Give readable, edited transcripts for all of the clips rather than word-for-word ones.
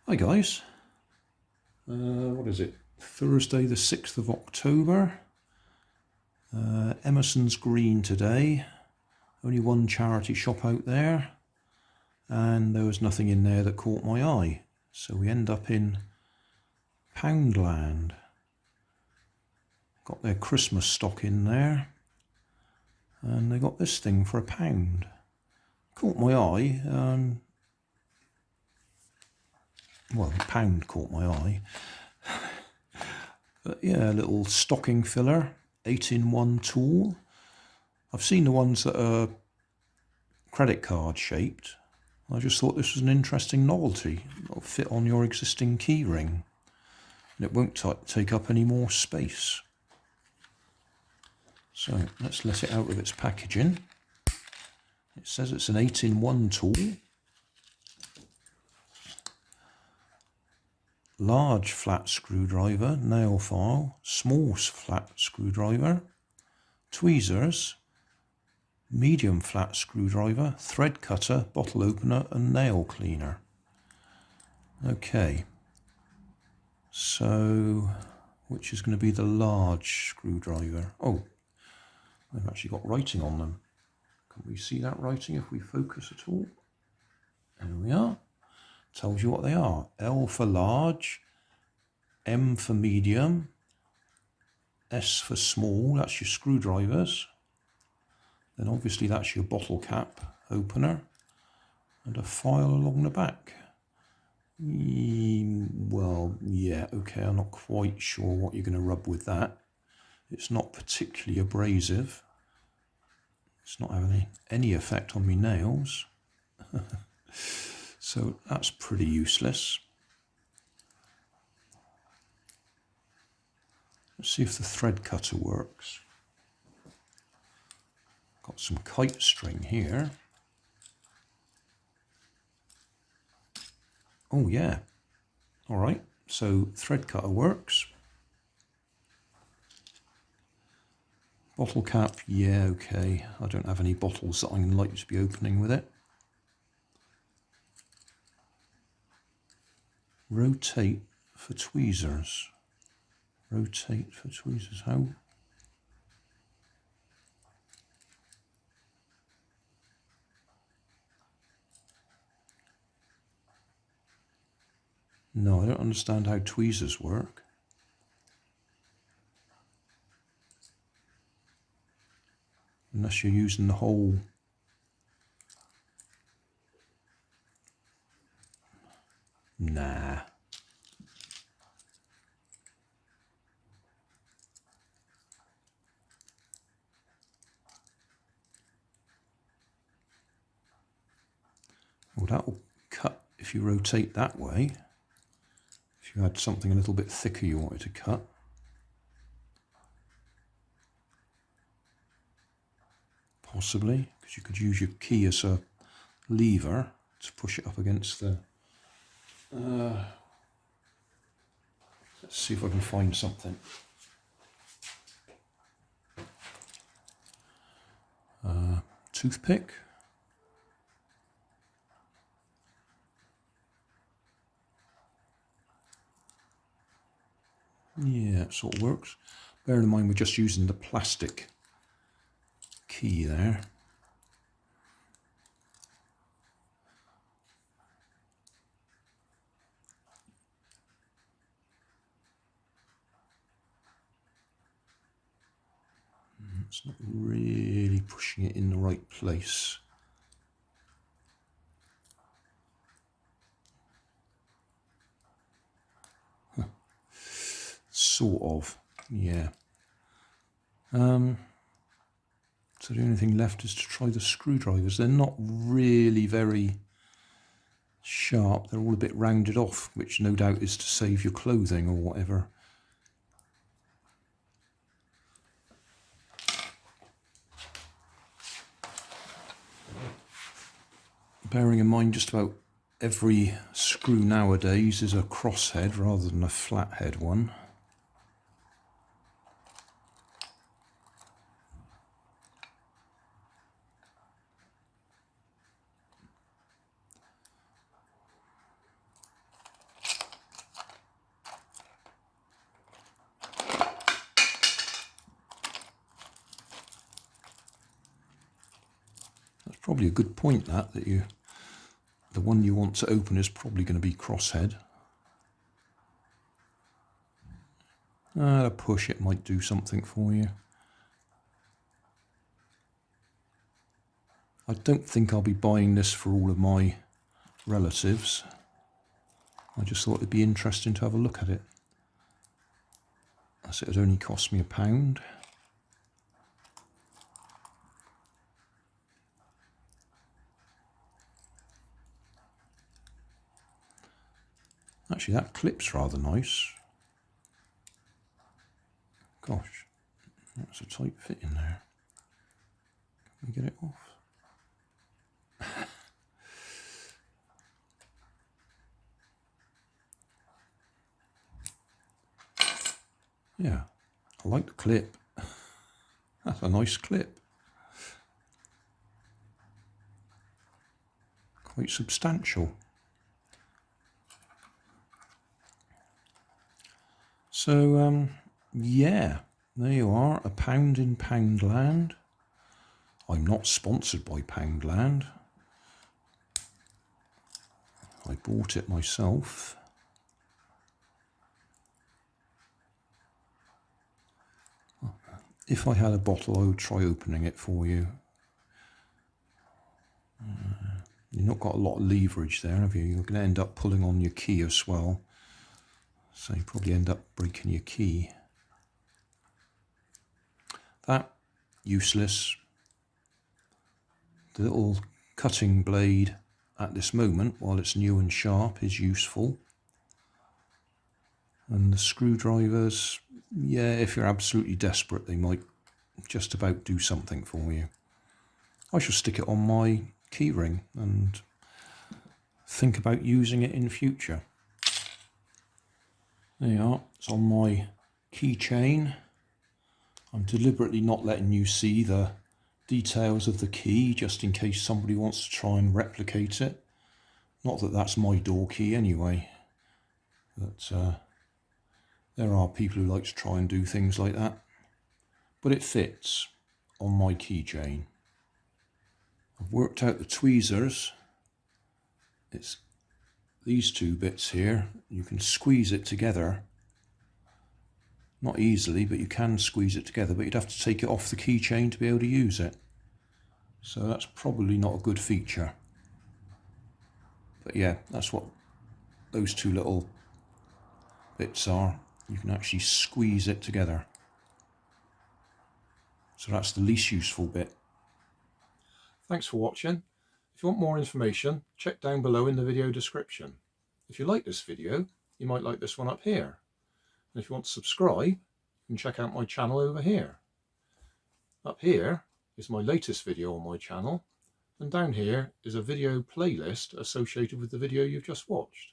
Hi guys, what is it? Thursday the 6th of October. Emerson's Green today. Only one charity shop out there, and there was nothing in there that caught my eye. So we end up in Poundland. Got their Christmas stock in there, and they got this thing for £1. Caught my eye. Well, £1 caught my eye. But yeah, a little stocking filler, 8-in-1 tool. I've seen the ones that are credit card shaped. I just thought this was an interesting novelty. It'll fit on your existing key ring, and it won't take up any more space. So let's let it out of its packaging. It says it's an 8-in-1 tool. Large flat screwdriver, nail file, small flat screwdriver, tweezers, medium flat screwdriver, thread cutter, bottle opener and nail cleaner. Okay, so which is going to be the large screwdriver? Oh, they've actually got writing on them. Can we see that writing if we focus at all? There we are. Tells you what they are. L for large, M for medium, S for small, that's your screwdrivers. Then obviously that's your bottle cap opener, and a file along the back. Well, yeah, okay, I'm not quite sure what you're going to rub with that. It's not particularly abrasive. It's not having any effect on my nails. So that's pretty useless. Let's see if the thread cutter works. Got some kite string here. Oh yeah. All right, so thread cutter works. Bottle cap, yeah, okay. I don't have any bottles that I'm likely to be opening with it. Rotate for tweezers. Rotate for tweezers. How? No, I don't understand how tweezers work. Unless you're using the whole... Nah. Well, that will cut if you rotate that way. If you had something a little bit thicker you wanted to cut. Possibly, because you could use your key as a lever to push it up against the... let's see if I can find something. Toothpick. Yeah, it sort of works. Bear in mind we're just using the plastic key there. It's not really pushing it in the right place. Huh. Sort of, yeah. So the only thing left is to try the screwdrivers. They're not really very sharp. They're all a bit rounded off, which no doubt is to save your clothing or whatever. Bearing in mind just about every screw nowadays is a crosshead rather than a flathead one. probably a good point that the one you want to open is probably going to be crosshead. A push, it might do something for you. I don't think I'll be buying this for all of my relatives. I just thought it'd be interesting to have a look at it. As it would only cost me £1. Actually, that clip's rather nice. Gosh, that's a tight fit in there. Can we get it off? Yeah, I like the clip. That's a nice clip. Quite substantial. So, yeah, there you are, a pound in Poundland. I'm not sponsored by Poundland. I bought it myself. If I had a bottle, I would try opening it for you. You've not got a lot of leverage there, have you? You're going to end up pulling on your key as well. So you probably end up breaking your key. That, useless. The little cutting blade at this moment, while it's new and sharp, is useful. And the screwdrivers, yeah, if you're absolutely desperate, they might just about do something for you. I shall stick it on my key ring and think about using it in future. There you are, it's on my keychain. I'm deliberately not letting you see the details of the key, just in case somebody wants to try and replicate it. Not that that's my door key anyway, but there are people who like to try and do things like that. But it fits on my keychain. I've worked out the tweezers. It's these two bits here. You can squeeze it together. Not easily, but you can squeeze it together, but you'd have to take it off the keychain to be able to use it. So that's probably not a good feature. But yeah, that's what those two little bits are. You can actually squeeze it together. So that's the least useful bit. Thanks for watching. If you want more information, check down below in the video description. If you like this video, you might like this one up here. And if you want to subscribe, you can check out my channel over here. Up here is my latest video on my channel, and down here is a video playlist associated with the video you've just watched.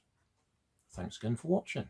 Thanks again for watching.